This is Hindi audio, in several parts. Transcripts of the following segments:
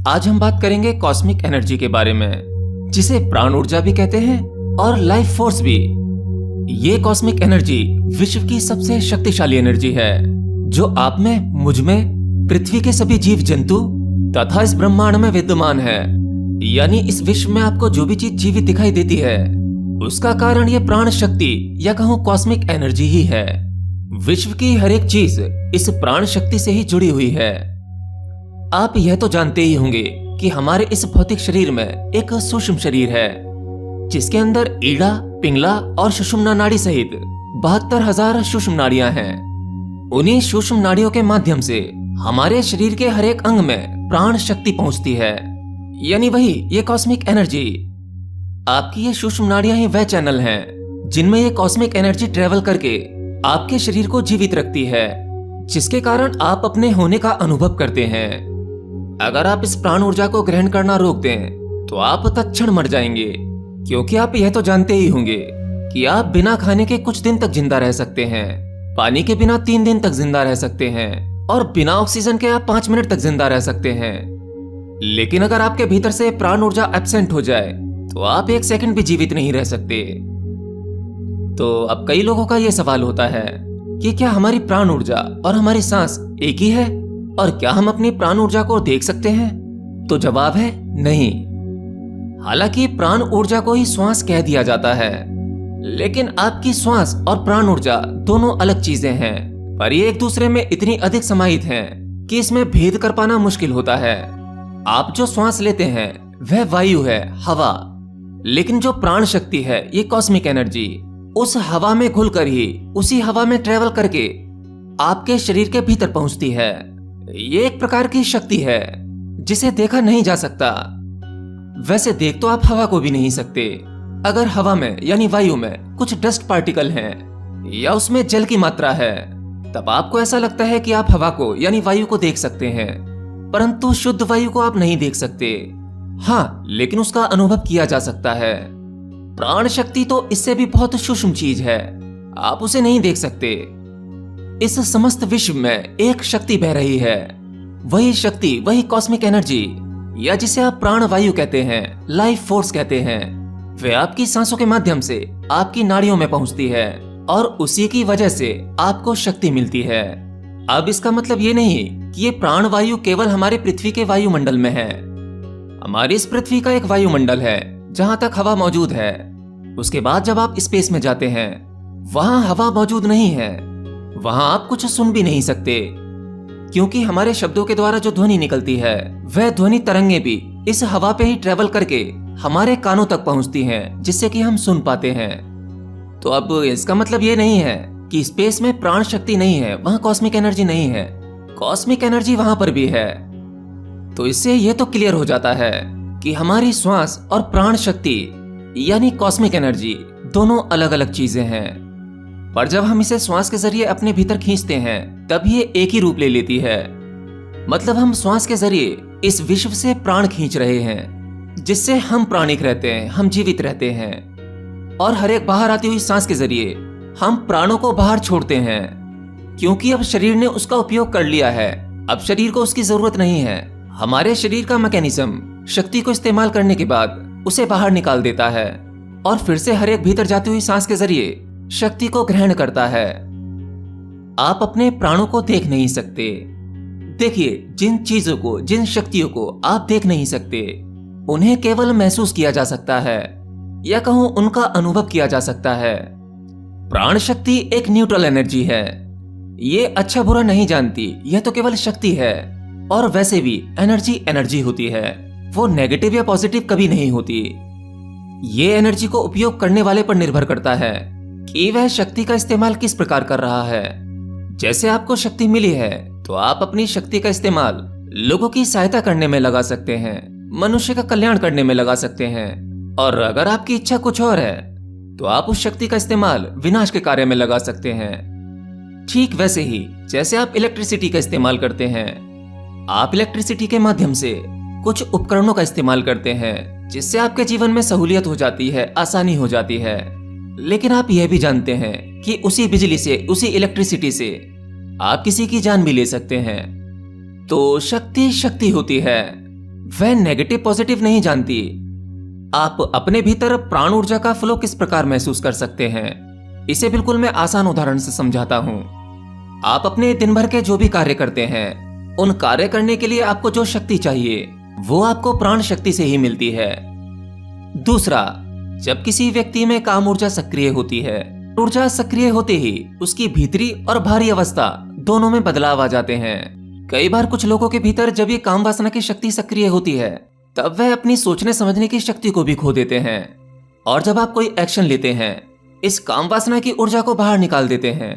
आज हम बात करेंगे कॉस्मिक एनर्जी के बारे में, जिसे प्राण ऊर्जा भी कहते हैं और लाइफ फोर्स भी। ये कॉस्मिक एनर्जी विश्व की सबसे शक्तिशाली एनर्जी है, जो आप में, मुझ में, पृथ्वी के सभी जीव जंतु तथा इस ब्रह्मांड में विद्यमान है। यानी इस विश्व में आपको जो भी चीज जीवित दिखाई देती है, उसका कारण ये प्राण शक्ति या कहूँ कॉस्मिक एनर्जी ही है। विश्व की हर एक चीज इस प्राण शक्ति से ही जुड़ी हुई है। आप यह तो जानते ही होंगे कि हमारे इस भौतिक शरीर में एक सूक्ष्म शरीर है, जिसके अंदर ईड़ा, पिंगला और सुषुम्ना नाड़ी सहित 72,000 सूक्ष्म नाड़ियां हैं। उन्हीं सूक्ष्म नाड़ियों के माध्यम से हमारे शरीर के हर एक अंग में प्राण शक्ति पहुंचती है, यानी वही ये कॉस्मिक एनर्जी। आपकी ये सूक्ष्म नाड़ियां ही वह चैनल हैं जिनमें ये कॉस्मिक एनर्जी ट्रेवल करके आपके शरीर को जीवित रखती है, जिसके कारण आप अपने होने का अनुभव करते हैं। अगर आप इस प्राण ऊर्जा को ग्रहण करना रोक दें तो आप तत्क्षण मर जाएंगे, क्योंकि आप यह तो जानते ही होंगे कि आप बिना खाने के कुछ दिन तक जिंदा रह सकते हैं, पानी के बिना 3 दिन तक जिंदा रह सकते हैं और बिना ऑक्सीजन के आप 5 मिनट तक जिंदा रह सकते हैं। लेकिन अगर आपके भीतर से प्राण ऊर्जा एब्सेंट हो जाए तो आप 1 सेकंड भी जीवित नहीं रह सकते। तो अब कई लोगों का यह सवाल होता है कि क्या हमारी प्राण ऊर्जा और हमारी सांस एक ही है, और क्या हम अपनी प्राण ऊर्जा को देख सकते हैं? तो जवाब है नहीं। हालांकि प्राण ऊर्जा को ही श्वास कह दिया जाता है, लेकिन आपकी श्वास और प्राण ऊर्जा दोनों अलग चीजें हैं, पर ये एक दूसरे में इतनी अधिक समाहित हैं कि इसमें भेद कर पाना मुश्किल होता है। आप जो श्वास लेते हैं वह वायु है, हवा, लेकिन जो प्राण शक्ति है, ये कॉस्मिक एनर्जी, उस हवा में घुलकर ही उसी हवा में ट्रेवल करके आपके शरीर के भीतर पहुंचती है। ये एक प्रकार की शक्ति है जिसे देखा नहीं जा सकता। वैसे देख तो आप हवा को भी नहीं सकते। अगर हवा में यानी वायु में कुछ डस्ट पार्टिकल हैं या उसमें जल की मात्रा है, तब आपको ऐसा लगता है कि आप हवा को यानी वायु को देख सकते हैं, परंतु शुद्ध वायु को आप नहीं देख सकते। हाँ, लेकिन उसका अनुभव किया जा सकता है। प्राण शक्ति तो इससे भी बहुत सूक्ष्म चीज है, आप उसे नहीं देख सकते। इस समस्त विश्व में एक शक्ति बह रही है, वही शक्ति, वही कॉस्मिक एनर्जी, या जिसे आप प्राण वायु कहते हैं, लाइफ फोर्स कहते हैं, वे आपकी सांसों के माध्यम से आपकी नाड़ियों में पहुंचती है और उसी की वजह से आपको शक्ति मिलती है। अब इसका मतलब ये नहीं कि ये प्राण वायु केवल हमारे पृथ्वी के वायुमंडल में है। हमारी इस पृथ्वी का एक वायुमंडल है जहां तक हवा मौजूद है। उसके बाद जब आप स्पेस में जाते हैं, वहां हवा मौजूद नहीं है, वहां आप कुछ सुन भी नहीं सकते, क्योंकि हमारे शब्दों के द्वारा जो ध्वनि निकलती है, वह ध्वनि तरंगे भी इस हवा पे ही ट्रेवल करके हमारे कानों तक पहुंचती हैं, जिससे कि हम सुन पाते हैं। तो अब इसका मतलब ये नहीं है कि स्पेस में प्राण शक्ति नहीं है, वहां कॉस्मिक एनर्जी नहीं है। कॉस्मिक एनर्जी वहां पर भी है। तो इससे यह तो क्लियर हो जाता है कि हमारी श्वास और प्राण शक्ति यानी कॉस्मिक एनर्जी दोनों अलग अलग चीजें हैं। पर जब हम इसे श्वास के जरिए अपने भीतर खींचते हैं, तब ये एक ही रूप ले लेती है। मतलब हम श्वास के जरिए इस विश्व से प्राण खींच रहे हैं, जिससे हम प्राणिक रहते हैं, हम जीवित रहते हैं। और हर एक बाहर आती हुई सांस के जरिए हम प्राणों को बाहर छोड़ते हैं, क्योंकि अब शरीर ने उसका उपयोग कर लिया है, अब शरीर को उसकी जरूरत नहीं है। हमारे शरीर का मैकेनिज्म शक्ति को इस्तेमाल करने के बाद उसे बाहर निकाल देता है और फिर से हर एक भीतर जाती हुई सांस के जरिए शक्ति को ग्रहण करता है। आप अपने प्राणों को देख नहीं सकते। देखिए, जिन चीजों को, जिन शक्तियों को आप देख नहीं सकते, उन्हें केवल महसूस किया जा सकता है, या कहूं उनका अनुभव किया जा सकता है। प्राण शक्ति एक न्यूट्रल एनर्जी है। ये अच्छा बुरा नहीं जानती, यह तो केवल शक्ति है। और वैसे भी एनर्जी एनर्जी होती है, वो नेगेटिव या पॉजिटिव कभी नहीं होती। ये एनर्जी को उपयोग करने वाले पर निर्भर करता है कि वह शक्ति का इस्तेमाल किस प्रकार कर रहा है। जैसे आपको शक्ति मिली है तो आप अपनी शक्ति का इस्तेमाल लोगों की सहायता करने में लगा सकते हैं, मनुष्य का कल्याण करने में लगा सकते हैं। और अगर आपकी इच्छा कुछ और है तो आप उस शक्ति का इस्तेमाल विनाश के कार्य में लगा सकते हैं। ठीक वैसे ही जैसे आप इलेक्ट्रिसिटी का इस्तेमाल करते हैं, आप इलेक्ट्रिसिटी के माध्यम से कुछ उपकरणों का इस्तेमाल करते हैं, जिससे आपके जीवन में सहूलियत हो जाती है, आसानी हो जाती है। लेकिन आप यह भी जानते हैं कि उसी बिजली से, उसी इलेक्ट्रिसिटी से आप किसी की जान भी ले सकते हैं। तो शक्ति शक्ति होती है, वह नेगेटिव पॉजिटिव नहीं जानती। आप अपने भीतर प्राण ऊर्जा का फ्लो किस प्रकार महसूस कर सकते हैं, इसे बिल्कुल मैं आसान उदाहरण से समझाता हूं। आप अपने दिन भर के जो भी कार्य करते हैं, उन कार्य करने के लिए आपको जो शक्ति चाहिए वो आपको प्राण शक्ति से ही मिलती है। दूसरा, जब किसी व्यक्ति में काम ऊर्जा सक्रिय होती है, ऊर्जा सक्रिय होते ही उसकी भीतरी और बाहरी अवस्था दोनों में बदलाव आ जाते हैं। कई बार कुछ लोगों के भीतर जब ये काम वासना की शक्ति सक्रिय होती है, तब वह अपनी सोचने समझने की शक्ति को भी खो देते हैं। और जब आप कोई एक्शन लेते हैं, इस काम वासना की ऊर्जा को बाहर निकाल देते हैं,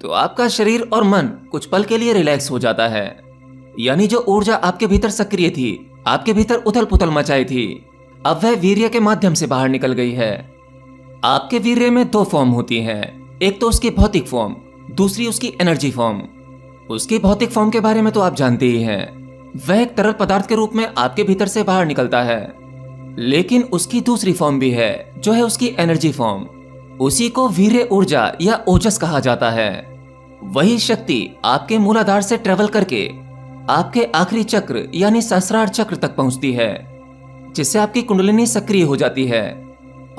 तो आपका शरीर और मन कुछ पल के लिए रिलैक्स हो जाता है। यानी जो ऊर्जा आपके भीतर सक्रिय थी, आपके भीतर उथल पुथल मचाई थी, अब वह वीर्य के माध्यम से बाहर निकल गई है। आपके वीर्य में दो फॉर्म होती हैं, एक तो उसकी भौतिक फॉर्म, दूसरी उसकी एनर्जी फॉर्म। उसकी भौतिक फॉर्म के बारे में तो आप जानते ही हैं, वह एक तरल पदार्थ के रूप में आपके भीतर से बाहर निकलता है। लेकिन उसकी दूसरी फॉर्म भी है, जो है उसकी एनर्जी फॉर्म। उसी को वीर्य ऊर्जा या ओजस कहा जाता है। वही शक्ति आपके मूलाधार से ट्रेवल करके आपके आखिरी चक्र यानी सहस्रार चक्र तक पहुंचती है, जिससे आपकी कुंडलिनी सक्रिय हो जाती है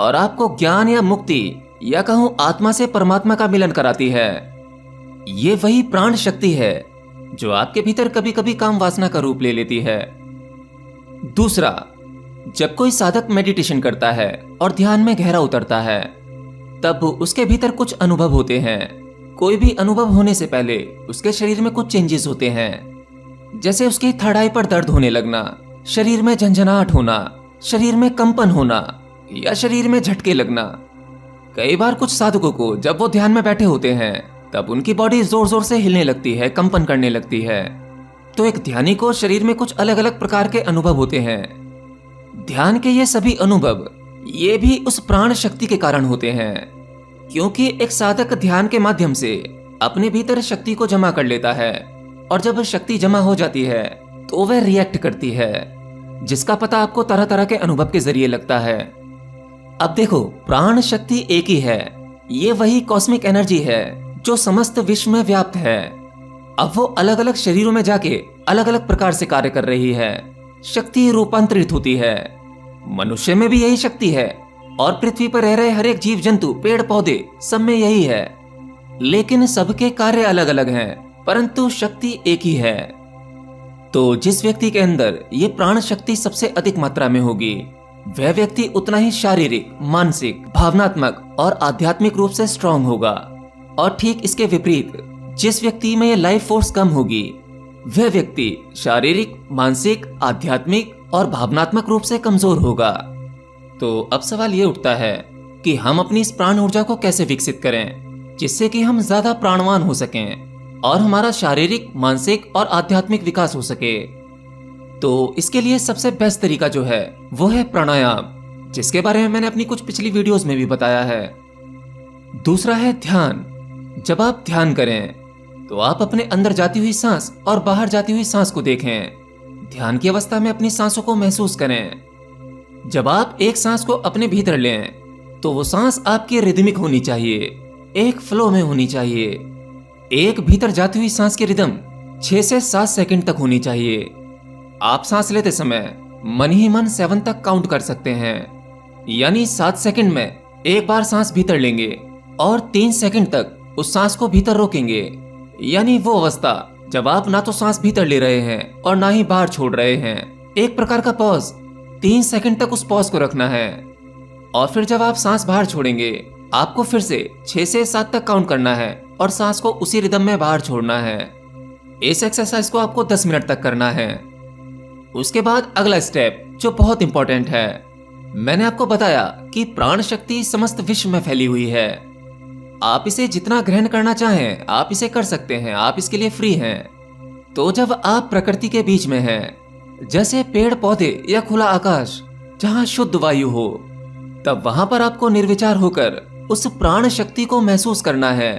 और आपको ज्ञान या मुक्ति या कहूं आत्मा से परमात्मा का मिलन कराती है। ये वही प्राण शक्ति है जो आपके भीतर कभी कभी काम वासना का रूप ले लेती है। दूसरा, जब कोई साधक मेडिटेशन करता है और ध्यान में गहरा उतरता है, तब उसके भीतर कुछ अनुभव होते हैं। कोई भी अनुभव होने से पहले उसके शरीर में कुछ चेंजेस होते हैं, जैसे उसकी थर्ड आई पर दर्द होने लगना, शरीर में झंझनाहट होना, शरीर में कंपन होना या शरीर में झटके लगना। कई बार कुछ साधकों को जब वो ध्यान में बैठे होते हैं, तब उनकी बॉडी जोर जोर से हिलने लगती है, कंपन करने लगती है। तो एक ध्यानी को शरीर में कुछ अलग अलग प्रकार के अनुभव होते हैं। ध्यान के ये सभी अनुभव ये भी उस प्राण शक्ति के कारण होते हैं, क्योंकि एक साधक ध्यान के माध्यम से अपने भीतर शक्ति को जमा कर लेता है, और जब शक्ति जमा हो जाती है तो वह रिएक्ट करती है, जिसका पता आपको तरह तरह के अनुभव के जरिए लगता है। अब देखो, प्राण शक्ति एक ही है। ये वही कॉस्मिक एनर्जी है जो समस्त विश्व में व्याप्त है। अब वो अलग अलग शरीरों में जाके अलग अलग प्रकार से कार्य कर रही है। शक्ति रूपांतरित होती है। मनुष्य में भी यही शक्ति है, और पृथ्वी पर रह रहे हर एक जीव जंतु, पेड़ पौधे, सब में यही है। लेकिन सबके कार्य अलग अलग हैं, परंतु शक्ति एक ही है। तो जिस व्यक्ति के अंदर ये प्राण शक्ति सबसे अधिक मात्रा में होगी, वह व्यक्ति उतना ही शारीरिक, मानसिक, भावनात्मक और आध्यात्मिक रूप से स्ट्रांग होगा। और ठीक इसके विपरीत, जिस व्यक्ति में ये लाइफ फोर्स कम होगी, वह व्यक्ति शारीरिक, मानसिक, आध्यात्मिक और भावनात्मक रूप से कमजोर होगा। तो अब सवाल ये उठता है कि हम अपनी इस प्राण ऊर्जा को कैसे विकसित करें, जिससे कि हम ज्यादा प्राणवान हो सकें और हमारा शारीरिक, मानसिक और आध्यात्मिक विकास हो सके। तो इसके लिए सबसे बेस्ट तरीका जो है वो है प्राणायाम, जिसके बारे में मैंने अपनी कुछ पिछली वीडियोस में भी बताया है। दूसरा है ध्यान। जब आप ध्यान करें तो आप अपने अंदर जाती हुई सांस और बाहर जाती हुई सांस को देखें। ध्यान की अवस्था में अपनी सांसों को महसूस करें। जब आप एक सांस को अपने भीतर लें तो वो सांस आपकी रिदमिक होनी चाहिए, एक फ्लो में होनी चाहिए। एक भीतर जाती हुई सांस की रिदम 6 से 7 सेकंड तक होनी चाहिए। आप सांस लेते समय मन ही मन 7 तक काउंट कर सकते हैं, यानी 7 सेकंड में एक बार सांस भीतर लेंगे और 3 सेकंड तक उस सांस को भीतर रोकेंगे। यानी वो अवस्था जब आप ना तो सांस भीतर ले रहे हैं और ना ही बाहर छोड़ रहे हैं। एक प्रकार का पॉज, 3 सेकंड तक उस पॉज को रखना है। और फिर जब आप सांस बाहर छोड़ेंगे, आपको फिर से 6 से 7 तक काउंट करना है और सांस को उसी रिदम में बाहर छोड़ना है। इस एक्सरसाइज को आपको 10 मिनट तक करना है। उसके बाद अगला स्टेप जो बहुत इंपॉर्टेंट है, मैंने आपको बताया कि प्राण शक्ति समस्त विश्व में फैली हुई है। आप इसे जितना ग्रहण करना चाहें आप इसे कर सकते हैं, आप इसके लिए फ्री हैं। तो जब आप प्रकृति के बीच में हैं, जैसे पेड़ पौधे या खुला आकाश जहां शुद्ध वायु हो, तब वहां पर आपको निर्विचार होकर उस प्राण शक्ति को महसूस करना है।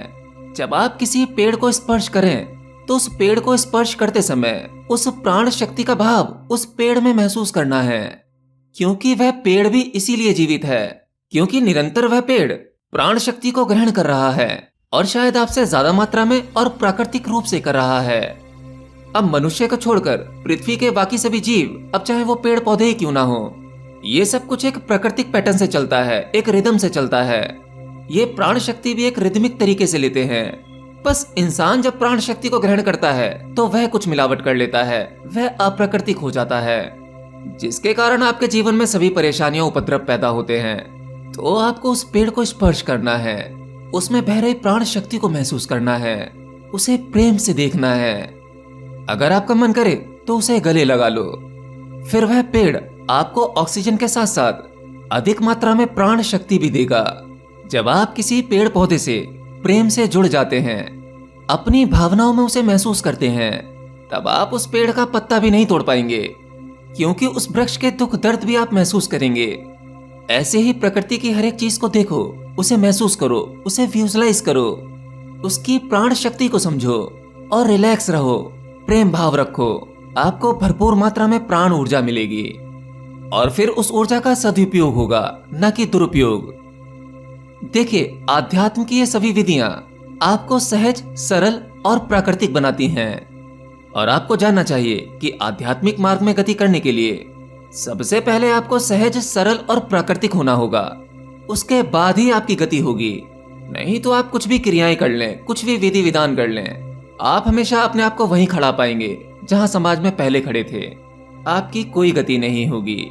जब आप किसी पेड़ को स्पर्श करें तो उस पेड़ को स्पर्श करते समय उस प्राण शक्ति का भाव उस पेड़ में महसूस करना है, क्योंकि वह पेड़ भी इसीलिए जीवित है क्योंकि निरंतर वह पेड़ प्राण शक्ति को ग्रहण कर रहा है, और शायद आपसे ज्यादा मात्रा में और प्राकृतिक रूप से कर रहा है। अब मनुष्य को छोड़कर पृथ्वी के बाकी सभी जीव, अब चाहे वो पेड़ पौधे ही क्यों ना हो, ये सब कुछ एक प्राकृतिक पैटर्न से चलता है, एक रिदम से चलता है। ये प्राण शक्ति भी एक रिदमिक तरीके से लेते हैं। बस इंसान जब प्राण शक्ति को ग्रहण करता है तो वह कुछ मिलावट कर लेता है, वह अप्राकृतिक हो जाता है, जिसके कारण आपके जीवन में सभी परेशानियां उपद्रव पैदा होते हैं। तो आपको उस पेड़ को स्पर्श करना है, उसमें बह रही प्राण शक्ति को महसूस करना है, उसे प्रेम से देखना है। अगर आपका मन करे तो उसे गले लगा लो। फिर वह पेड़ आपको ऑक्सीजन के साथ साथ अधिक मात्रा में प्राण शक्ति भी देगा। जब आप किसी पेड़ पौधे से प्रेम से जुड़ जाते हैं, अपनी भावनाओं में उसे महसूस करते हैं, तब आप उस पेड़ का पत्ता भी नहीं तोड़ पाएंगे, क्योंकि उस वृक्ष के दुख दर्द भी आप महसूस करेंगे। ऐसे ही प्रकृति की हर एक चीज को देखो, उसे महसूस करो, उसे विजुअलाइज करो, उसकी प्राण शक्ति को समझो और रिलैक्स रहो, प्रेम भाव रखो। आपको भरपूर मात्रा में प्राण ऊर्जा मिलेगी और फिर उस ऊर्जा का सदुपयोग होगा, न कि दुरुपयोग। देखिए, आध्यात्म की ये सभी विधियां आपको सहज, सरल और प्राकृतिक बनाती हैं। और आपको जानना चाहिए कि आध्यात्मिक मार्ग में गति करने के लिए सबसे पहले आपको सहज, सरल और प्राकृतिक होना होगा। उसके बाद ही आपकी गति होगी। नहीं तो आप कुछ भी क्रियाएं कर लें, कुछ भी विधि विधान कर लें, आप हमेशा अपने आप को वहीं खड़ा पाएंगे जहां समाज में पहले खड़े थे। आपकी कोई गति नहीं होगी।